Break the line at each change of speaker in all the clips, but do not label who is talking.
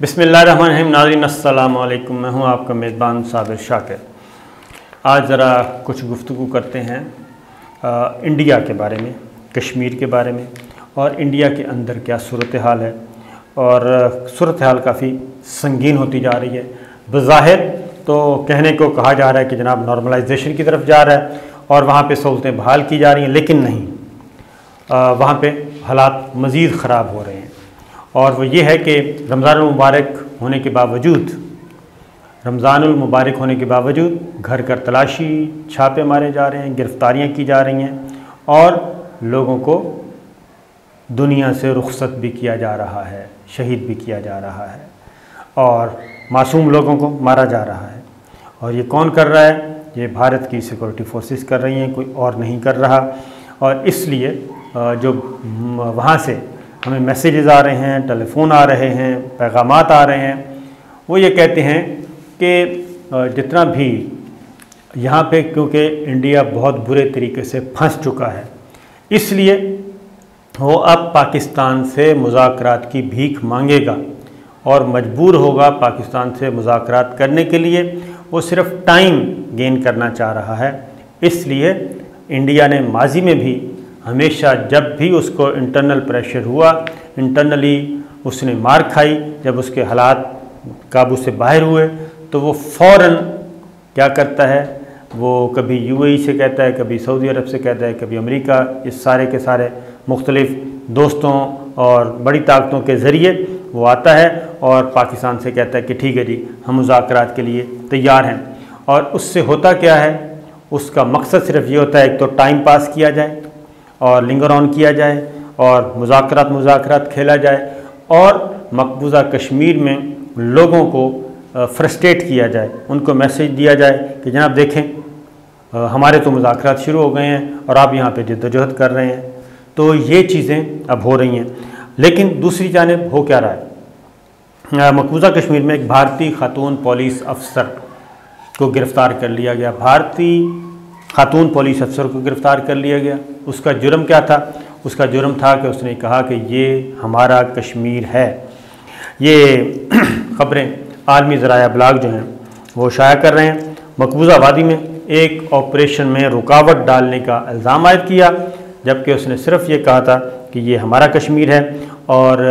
बिस्मिल्लाहिर्रहमानिर्रहीम। नाज़रीन अस्सलाम वालेकुम, मैं हूँ आपका मेज़बान साबिर शाकिर। आज ज़रा कुछ गुफ्तगू करते हैं इंडिया के बारे में, कश्मीर के बारे में और इंडिया के अंदर क्या सूरत हाल है। और सूरत हाल काफ़ी संगीन होती जा रही है। बज़ाहिर तो कहने को कहा जा रहा है कि जनाब नॉर्मलाइजेशन की तरफ जा रहा है और वहाँ पे सहूलतें बहाल की जा रही हैं, लेकिन नहीं, वहाँ पे हालात मज़ीद ख़राब हो रहे हैं। और वो ये है कि रमज़ानुल मुबारक होने के बावजूद घर घर तलाशी, छापे मारे जा रहे हैं, गिरफ़्तारियाँ की जा रही हैं और लोगों को दुनिया से रुखसत भी किया जा रहा है, शहीद भी किया जा रहा है और मासूम लोगों को मारा जा रहा है। और ये कौन कर रहा है? ये भारत की सिक्योरिटी फोर्सेस कर रही हैं, कोई और नहीं कर रहा। और इसलिए जो वहाँ से हमें मैसेजेस आ रहे हैं, टेलीफोन आ रहे हैं, पैगामात आ रहे हैं, वो ये कहते हैं कि जितना भी यहाँ पे, क्योंकि इंडिया बहुत बुरे तरीके से फंस चुका है, इसलिए वो अब पाकिस्तान से मुज़ाकरात की भीख मांगेगा और मजबूर होगा पाकिस्तान से मुज़ाकरात करने के लिए। वो सिर्फ टाइम गेन करना चाह रहा है। इसलिए इंडिया ने माजी में भी हमेशा जब भी उसको इंटरनल प्रेशर हुआ, इंटरनली उसने मार खाई, जब उसके हालात काबू से बाहर हुए, तो वो फ़ौरन क्या करता है, वो कभी यूएई से कहता है, कभी सऊदी अरब से कहता है, कभी अमेरिका, इस सारे के सारे मुख्तलिफ़ दोस्तों और बड़ी ताकतों के ज़रिए वो आता है और पाकिस्तान से कहता है कि ठीक है जी, हम मुज़ाकरात के लिए तैयार हैं। और उससे होता क्या है, उसका मकसद सिर्फ ये होता है, एक तो टाइम पास किया जाए और लिंगर ऑन किया जाए और मुज़ाकरात खेला जाए और मकबूजा कश्मीर में लोगों को फ्रस्ट्रेट किया जाए, उनको मैसेज दिया जाए कि जनाब देखें हमारे तो मुज़ाकरात शुरू हो गए हैं और आप यहाँ पे जद्दोजहद कर रहे हैं। तो ये चीज़ें अब हो रही हैं। लेकिन दूसरी जानिब हो क्या रहा है, मकबूजा कश्मीर में एक भारतीय खातून पुलिस अफसर को गिरफ़्तार कर लिया गया। भारतीय खातून पुलिस अफसर को गिरफ़्तार कर लिया गया। उसका जुर्म क्या था? उसका जुर्म था कि उसने कहा कि ये हमारा कश्मीर है। ये ख़बरें आलमी ज़राया ब्लॉग जो हैं वो शाया कर रहे हैं। मकबूजा वादी में एक ऑपरेशन में रुकावट डालने का इल्ज़ाम आयद किया, जबकि उसने सिर्फ ये कहा था कि ये हमारा कश्मीर है। और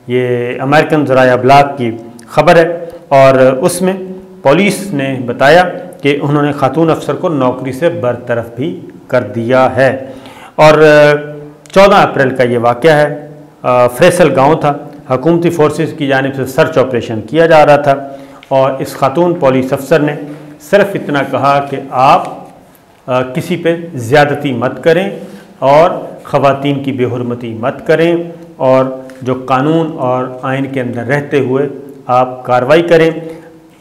ये अमेरिकन ज़राया ब्लॉग की ख़बर है और उसमें पुलिस ने बताया कि उन्होंने खातून अफसर को नौकरी से बरतरफ भी कर दिया है। और 14 अप्रैल का ये वाक़या है। फैसल गांव था, हुकूमती फोर्सेस की जानिब से सर्च ऑपरेशन किया जा रहा था और इस खातून पुलिस अफसर ने सिर्फ इतना कहा कि आप किसी पे ज़्यादती मत करें और ख़वातीन की बेहुरमती मत करें और जो कानून और आइन के अंदर रहते हुए आप कार्रवाई करें।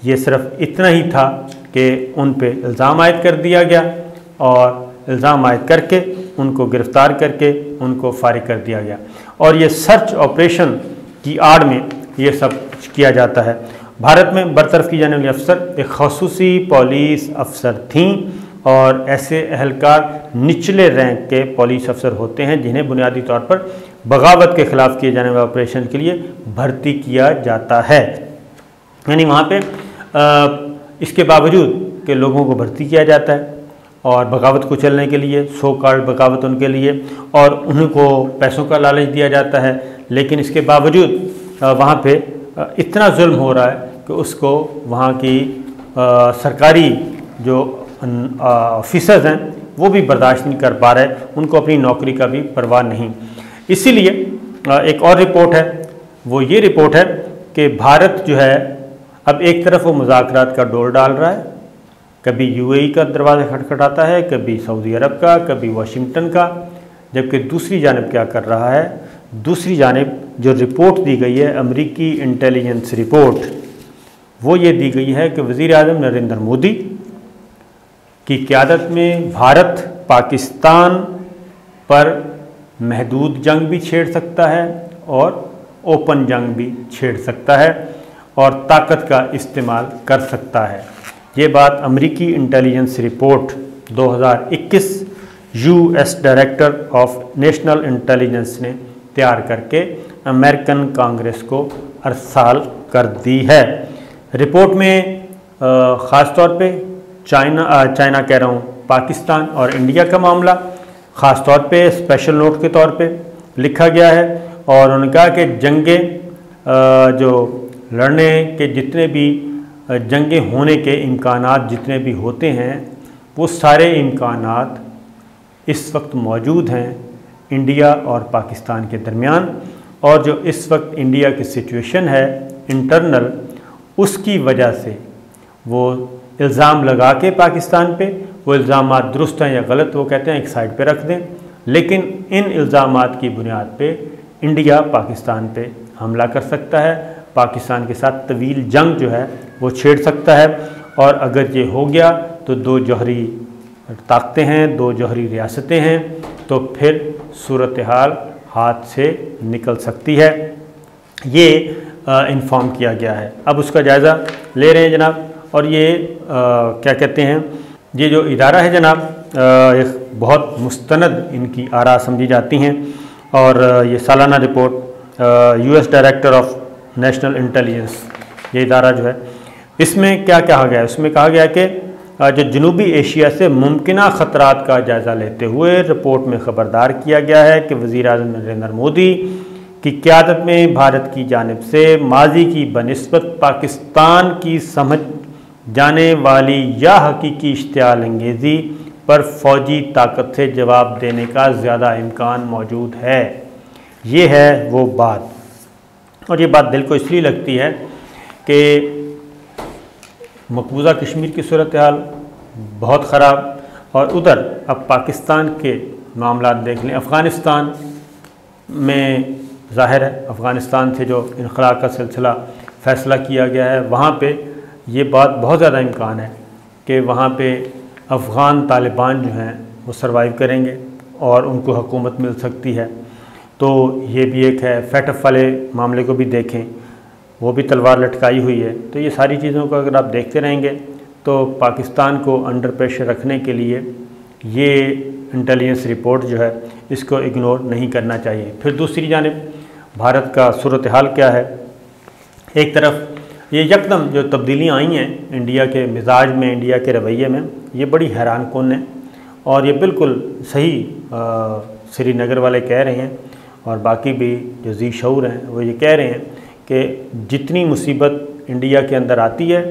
ये सिर्फ इतना ही था कि उन पे इल्ज़ाम आयद कर दिया गया और इल्ज़ाम आयद करके उनको गिरफ़्तार करके उनको फारिग कर दिया गया। और ये सर्च ऑपरेशन की आड़ में ये सब किया जाता है। भारत में बरतरफ की जाने वाली अफसर एक ख़ुसूसी पुलिस अफसर थीं और ऐसे एहलकार निचले रैंक के पुलिस अफसर होते हैं जिन्हें बुनियादी तौर पर बगावत के ख़िलाफ़ किए जाने वाले ऑपरेशन के लिए भर्ती किया जाता है। यानी वहाँ पे इसके बावजूद कि लोगों को भर्ती किया जाता है और बगावत को चलने के लिए, सो कॉल्ड बगावत उनके लिए, और उनको पैसों का लालच दिया जाता है, लेकिन इसके बावजूद वहाँ पे इतना जुल्म हो रहा है कि उसको वहाँ की सरकारी जो ऑफिसर्स हैं वो भी बर्दाश्त नहीं कर पा रहे, उनको अपनी नौकरी का भी परवाह नहीं। इसीलिए एक और रिपोर्ट है, वो ये रिपोर्ट है कि भारत जो है अब एक तरफ वो मुज़ाकरात का डोर डाल रहा है, कभी यूएई का दरवाज़ा खटखटाता है, कभी सऊदी अरब का, कभी वाशिंगटन का, जबकि दूसरी जानिब क्या कर रहा है, दूसरी जानिब जो रिपोर्ट दी गई है, अमेरिकी इंटेलिजेंस रिपोर्ट, वो ये दी गई है कि वज़ीर आज़म नरेंद्र मोदी की क़यादत में भारत पाकिस्तान पर महदूद जंग भी छेड़ सकता है और ओपन जंग भी छेड़ सकता है और ताकत का इस्तेमाल कर सकता है। ये बात अमेरिकी intelligence report 2021 US director of national intelligence ने तैयार करके अमेरिकन कांग्रेस को अरसाल कर दी है। रिपोर्ट में ख़ास तौर पे चाइना कह रहा हूँ, पाकिस्तान और इंडिया का मामला ख़ास तौर पे स्पेशल नोट के तौर पे लिखा गया है। और उन्होंने कहा कि जंगें जो लड़ने के जितने भी जंगें होने के इम्कानात जितने भी होते हैं, वो सारे इम्कानात इस वक्त मौजूद हैं इंडिया और पाकिस्तान के दरमियान। और जो इस वक्त इंडिया की सिचुएशन है इंटरनल, उसकी वजह से वो इल्ज़ाम लगा के पाकिस्तान पे, वो इल्ज़ाम दुरुस्त हैं या गलत वो कहते हैं एक साइड पे रख दें, लेकिन इन इल्ज़ाम की बुनियाद पे इंडिया पाकिस्तान पे हमला कर सकता है, पाकिस्तान के साथ तवील जंग जो है वो छेड़ सकता है। और अगर ये हो गया तो दो जौहरी ताकतें हैं, दो जौहरी रियासतें हैं, तो फिर सूरत हाल हाथ से निकल सकती है। ये इन्फॉर्म किया गया है। अब उसका जायज़ा ले रहे हैं जनाब। और ये क्या कहते हैं, ये जो इदारा है जनाब, एक बहुत मुस्तनद इनकी आरा समझी जाती हैं। और ये सालाना report US director of national intelligence, ये इदारा जो है, इसमें क्या कहा गया है? उसमें कहा गया कि जो जनूबी एशिया से मुमकिना ख़तरात का जायज़ा लेते हुए रिपोर्ट में ख़बरदार किया गया है कि वज़ीर-ए-आज़म नरेंद्र मोदी की क़यादत में भारत की जानिब से माजी की बनिस्बत पाकिस्तान की समझ जाने वाली या हकीकी इश्तियाल अंगेज़ी पर फ़ौजी ताकत से जवाब देने का ज़्यादा इम्कान मौजूद है। ये है वो बात। और ये बात दिल को इसलिए लगती है कि मकबूजा कश्मीर की सूरत हाल बहुत ख़राब, और उधर अब पाकिस्तान के मामला देख लें। अफ़गानिस्तान में ज़ाहिर है अफ़गानिस्तान से जो इनख़ला का सिलसिला फ़ैसला किया गया है, वहाँ पे ये बात बहुत ज़्यादा इम्कान है कि वहाँ पे अफ़गान तालिबान जो हैं वो सर्वाइव करेंगे और उनको हुकूमत मिल सकती है। तो ये भी एक है। फैटफ वाले मामले को भी देखें, वो भी तलवार लटकाई हुई है। तो ये सारी चीज़ों को अगर आप देखते रहेंगे तो पाकिस्तान को अंडर प्रेशर रखने के लिए ये इंटेलिजेंस रिपोर्ट जो है इसको इग्नोर नहीं करना चाहिए। फिर दूसरी जानिब भारत का सूरत हाल क्या है? एक तरफ ये यकदम जो तब्दीलियाँ आई हैं इंडिया के मिजाज में, इंडिया के रवैये में, ये बड़ी हैरान कुन है। और ये बिल्कुल सही श्रीनगर वाले कह रहे हैं और बाकी भी जो जी शऊर हैं वो ये कह रहे हैं कि जितनी मुसीबत इंडिया के अंदर आती है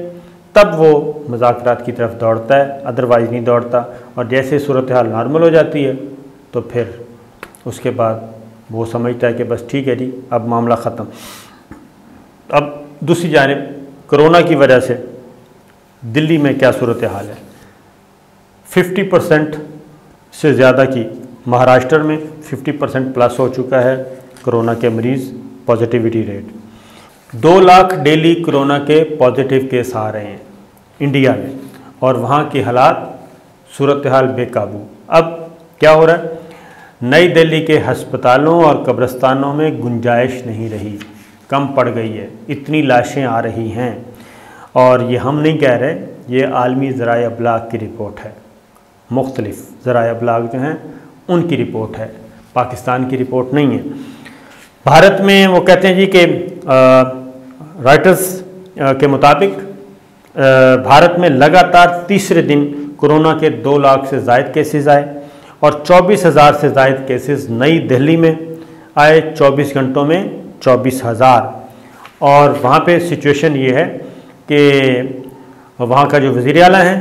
तब वो मुज़ाकरात की तरफ दौड़ता है, अदरवाइज़ नहीं दौड़ता। और जैसे सूरत हाल नॉर्मल हो जाती है तो फिर उसके बाद वो समझता है कि बस ठीक है जी, अब मामला ख़त्म। अब दूसरी जानिब कोरोना की वजह से दिल्ली में क्या सूरत हाल है? 50% से ज़्यादा की, महाराष्ट्र में 50% प्लस हो चुका है कोरोना के मरीज़, positivity rate 2 lakh daily corona के पॉजिटिव केस आ रहे हैं इंडिया में, और वहाँ के हालात सूरत हाल बेकाबू। अब क्या हो रहा है? नई दिल्ली के हस्पतालों और कब्रिस्तानों में गुंजाइश नहीं रही, कम पड़ गई है, इतनी लाशें आ रही हैं। और ये हम नहीं कह रहे, ये आलमी ज़राए अबलाग की रिपोर्ट है, मुख्तलिफ ज़राए अबलाग जो हैं उनकी रिपोर्ट है, पाकिस्तान की रिपोर्ट नहीं है। भारत में वो कहते हैं जी कि रॉयटर्स के मुताबिक भारत में लगातार तीसरे दिन कोरोना के 2 लाख से ज़ायद केसेस आए और 24,000 से ज़ायद केसेस नई दिल्ली में आए 24 घंटों में 24,000। और वहाँ पे सिचुएशन ये है कि वहाँ का जो वज़ीर आला हैं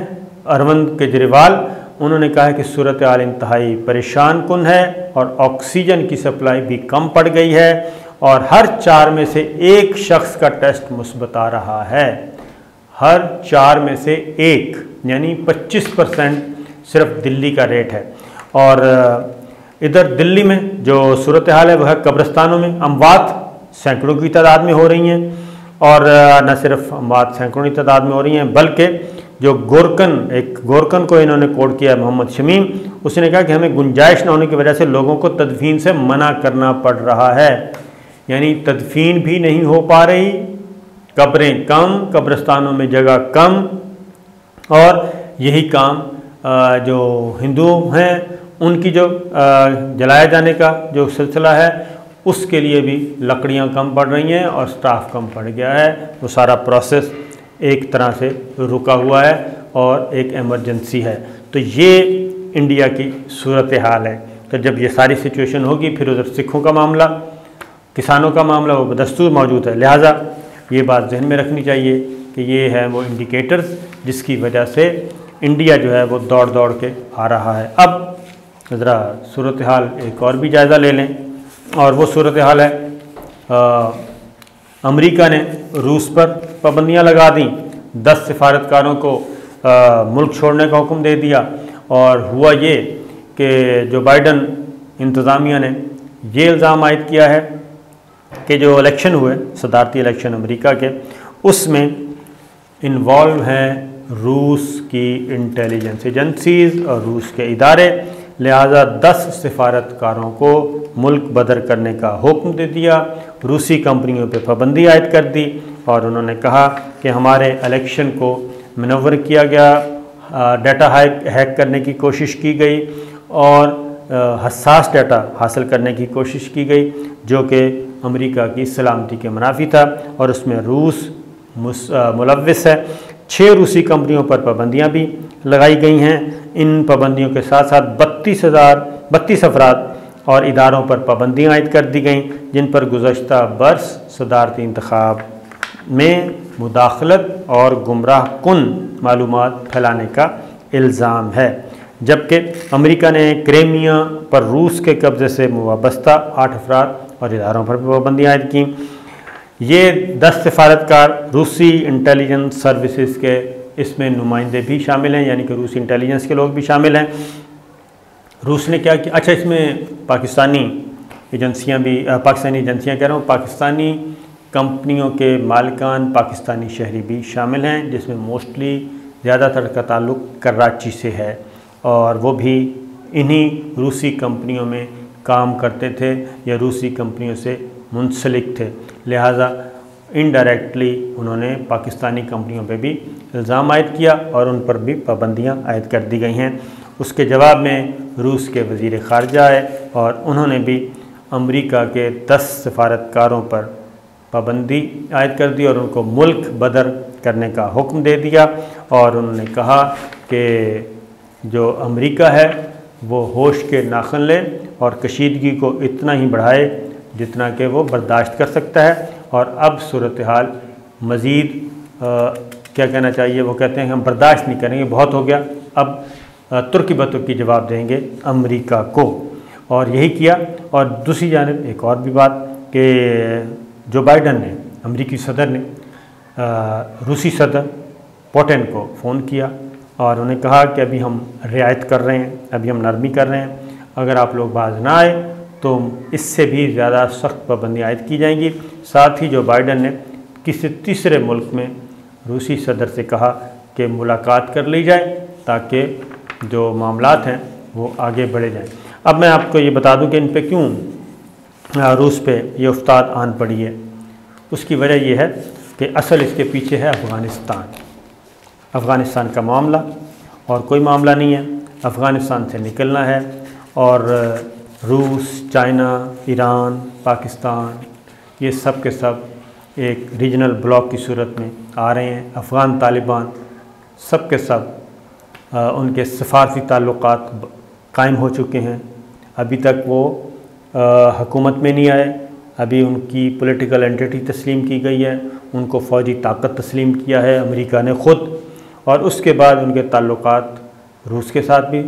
अरविंद केजरीवाल, उन्होंने कहा है कि सूरत हाल इंतहाई परेशान कुन है और ऑक्सीजन की सप्लाई भी कम पड़ गई है और हर 4 में से 1 शख्स का टेस्ट मुस्बत आ रहा है। हर 4 में से 1, यानी 25% सिर्फ दिल्ली का रेट है। और इधर दिल्ली में जो सूरत हाल है वह कब्रिस्तानों में अमवात सैकड़ों की तादाद में हो रही हैं, और न सिर्फ अमवात सैकड़ों की तादाद में हो रही हैं बल्कि जो गोरकन को इन्होंने कोड किया मोहम्मद शमीम, उसने कहा कि हमें गुंजाइश न होने की वजह से लोगों को तदफीन से मना करना पड़ रहा है, यानी तदफीन भी नहीं हो पा रही, कब्रें कम, कब्रिस्तानों में जगह कम। और यही काम जो हिंदू हैं उनकी जो जलाए जाने का जो सिलसिला है उसके लिए भी लकड़ियाँ कम पड़ रही हैं और स्टाफ कम पड़ गया है। वो सारा प्रोसेस एक तरह से रुका हुआ है और एक इमरजेंसी है। तो ये इंडिया की सूरत हाल है। तो जब ये सारी सिचुएशन होगी, फिर उधर सिखों का मामला, किसानों का मामला वो बदस्तूर मौजूद है। लिहाजा ये बात जहन में रखनी चाहिए कि ये है वो इंडिकेटर्स जिसकी वजह से इंडिया जो है वो दौड़ दौड़ के आ रहा है। अब ज़रा सूरत हाल एक और भी जायज़ा ले लें, और वो सूरत हाल है अमेरिका ने रूस पर पाबंदियाँ लगा दी, 10 सिफारतकारों को मुल्क छोड़ने का हुक्म दे दिया। और हुआ ये कि जो बाइडन इंतज़ामिया ने ये इल्ज़ाम आयद किया है कि जो इलेक्शन हुए, सदारती इलेक्शन अमेरिका के, उसमें इन्वॉल्व हैं रूस की इंटेलिजेंस एजेंसीज़ और रूस के इदारे। लिहाजा 10 सिफारतकारों को मुल्क बदर करने का हुक्म दे दिया, रूसी कंपनियों पे पाबंदी आयद कर दी और उन्होंने कहा कि हमारे इलेक्शन को मनवर किया गया, डाटा हैक करने की कोशिश की गई और हसास डाटा हासिल करने की कोशिश की गई जो कि अमेरिका की सलामती के मुनाफी था और उसमें रूस मुलव्विस है। 6 रूसी कंपनियों पर पाबंदियाँ भी लगाई गई हैं। इन पाबंदियों के साथ साथ 32 अफराद और इदारों पर पाबंदियाँ आयद कर दी गईं जिन पर गुज़श्ता बरस सदारती इंतखाब में मुदाखलत और गुमराह कुन मालूमात फैलाने का इल्ज़ाम है। जबकि अमेरिका ने क्रीमिया पर रूस के कब्ज़े से वाबस्ता 8 अफराद और इदारों पर भी पाबंदियाँ आयद की। ये 10 सिफारतकार रूसी इंटेलिजेंस सर्विसेज के इसमें नुमाइंदे भी शामिल हैं, यानी कि रूसी इंटेलिजेंस के लोग भी शामिल हैं। रूस ने क्या किया, अच्छा इसमें पाकिस्तानी एजेंसियां भी, पाकिस्तानी एजेंसियां कह रहा हूँ, पाकिस्तानी कंपनियों के मालिकान पाकिस्तानी शहरी भी शामिल हैं, जिसमें मोस्टली ज़्यादातर का ताल्लुक़ कराची से है और वो भी इन्हीं रूसी कंपनियों में काम करते थे या रूसी कंपनियों से मुंसलिक थे। लिहाजा इनडायरेक्टली उन्होंने पाकिस्तानी कंपनियों पे भी इल्ज़ाम आयद किया और उन पर भी पाबंदियाँ आयद कर दी गई हैं। उसके जवाब में रूस के वज़ीर ख़ारजा आए और उन्होंने भी अमेरिका के 10 सिफारतकारों पर पाबंदी आयद कर दी और उनको मुल्क बदर करने का हुक्म दे दिया। और उन्होंने कहा कि जो अमेरिका है वो होश के नाखन ले और कशीदगी को इतना ही बढ़ाए जितना कि वो बर्दाश्त कर सकता है। और अब सूरत हाल मज़ीद क्या कहना चाहिए, वो कहते हैं हम बर्दाश्त नहीं करेंगे, बहुत हो गया, अब तुर्की बतुर्की जवाब देंगे अमेरिका को। और यही किया। और दूसरी जानिब एक और भी बात कि जो बाइडन ने, अमेरिकी सदर ने रूसी सदर पुतिन को फ़ोन किया और उन्हें कहा कि अभी हम रियायत कर रहे हैं, अभी हम नरमी कर रहे हैं, अगर आप लोग बाज ना आए तो इससे भी ज़्यादा सख्त पाबंदी आयद की जाएंगी। साथ ही जो बाइडन ने किसी तीसरे मुल्क में रूसी सदर से कहा कि मुलाकात कर ली जाए ताकि जो मामलात हैं वो आगे बढ़े जाएं। अब मैं आपको ये बता दूं कि इन पे क्यों रूस पे ये उस्ताद आन पड़ी है। उसकी वजह ये है कि असल इसके पीछे है अफ़गानिस्तान का मामला और कोई मामला नहीं है। अफ़गानिस्तान से निकलना है और रूस, चाइना, ईरान, पाकिस्तान, ये सब के सब एक रीजनल ब्लॉक की सूरत में आ रहे हैं। अफ़गान तालिबान सब के सब उनके सफारती ताल्लुक़ात कायम हो चुके हैं। अभी तक वो हुकूमत में नहीं आए, अभी उनकी पॉलिटिकल एंटिटी तस्लीम की गई है, उनको फ़ौजी ताकत तस्लीम किया है अमेरिका ने ख़ुद। और उसके बाद उनके ताल्लुक़ात रूस के साथ भी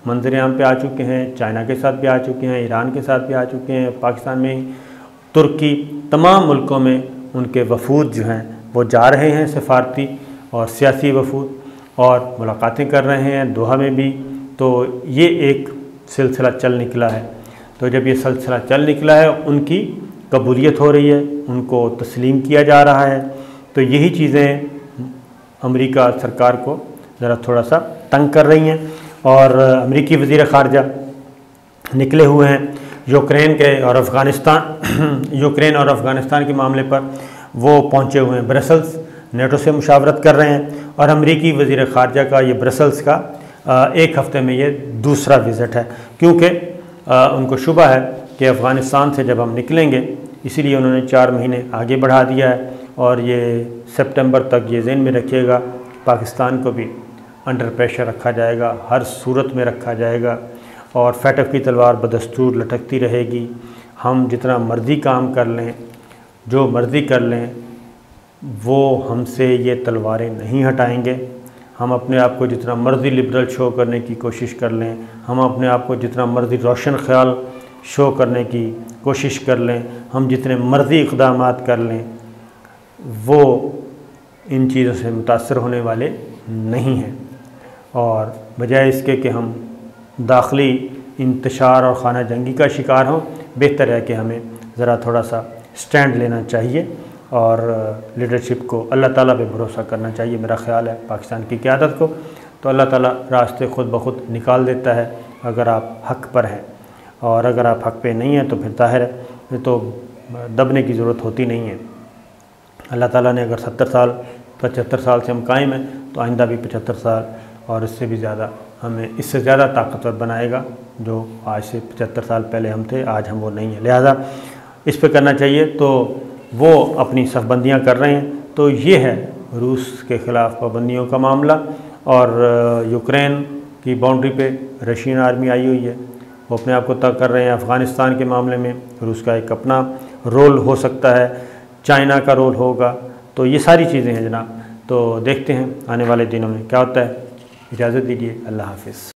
मंजर-ए-आम पे आ चुके हैं, चाइना के साथ भी आ चुके हैं, ईरान के साथ भी आ चुके हैं, पाकिस्तान में, तुर्की, तमाम मुल्कों में उनके वफूद जो हैं वो जा रहे हैं, सफारती और सियासी वफूद, और मुलाकातें कर रहे हैं दोहा में भी। तो ये एक सिलसिला चल निकला है। तो जब ये सिलसिला चल निकला है, उनकी कबूलियत हो रही है, उनको तस्लीम किया जा रहा है। तो यही चीज़ें अमेरिका सरकार को ज़रा थोड़ा सा तंग कर रही हैं। और अमेरिकी वज़ीर ख़ारजा निकले हुए हैं यूक्रेन और अफ़गानिस्तान के मामले पर, वो पहुँचे हुए हैं ब्रसल्स, नेटो से मुशावरत कर रहे हैं। और अमेरिकी वज़ीर ख़ारजा का ये ब्रसल्स का एक हफ़्ते में ये दूसरा विज़िट है, क्योंकि उनको शुबा है कि अफ़गानिस्तान से जब हम निकलेंगे, इसीलिए उन्होंने 4 महीने आगे बढ़ा दिया है और ये सितंबर तक ये ज़हन में रखिएगा, पाकिस्तान को भी अंडर प्रेशर रखा जाएगा, हर सूरत में रखा जाएगा और फैटफ की तलवार बदस्तूर लटकती रहेगी। हम जितना मर्ज़ी काम कर लें, जो मर्ज़ी कर लें, वो हमसे ये तलवारें नहीं हटाएंगे। हम अपने आप को जितना मर्ज़ी लिबरल शो करने की कोशिश कर लें, हम अपने आप को जितना मर्ज़ी रोशन ख्याल शो करने की कोशिश कर लें, हम जितने मर्ज़ी इक़दामात कर लें, वो इन चीज़ों से मुतासर होने वाले नहीं हैं। और बजाय इसके कि हम दाखिली इंतशार और खाना जंगी का शिकार हों, बेहतर है कि हमें ज़रा थोड़ा सा स्टैंड लेना चाहिए और लीडरशिप को अल्लाह ताला पे भरोसा करना चाहिए। मेरा ख़्याल है पाकिस्तान की क़यादत को तो अल्लाह ताला रास्ते ख़ुद ब खुद निकाल देता है अगर आप हक़ पर हैं, और अगर आप हक़ पे नहीं हैं तो फिर ज़ाहिर है तो दबने की ज़रूरत होती नहीं है। अल्लाह ताला ने अगर 70 साल 75 साल से हम कायम हैं तो आइंदा भी 75 साल और इससे भी ज़्यादा हमें इससे ज़्यादा ताकतवर बनाएगा। जो आज से 75 साल पहले हम थे, आज हम वो नहीं हैं, लिहाजा इस पर करना चाहिए। तो वो अपनी सफ़बंदियाँ कर रहे हैं, तो ये है रूस के ख़िलाफ़ पाबंदियों का मामला। और यूक्रेन की बाउंड्री पे रशियन आर्मी आई हुई है, वो अपने आप को तय कर रहे हैं। अफ़गानिस्तान के मामले में रूस का एक अपना रोल हो सकता है, चाइना का रोल होगा। तो ये सारी चीज़ें हैं जनाब, तो देखते हैं आने वाले दिनों में क्या होता है। इजाज़त दीजिए, अल्लाह हाफ़िज़।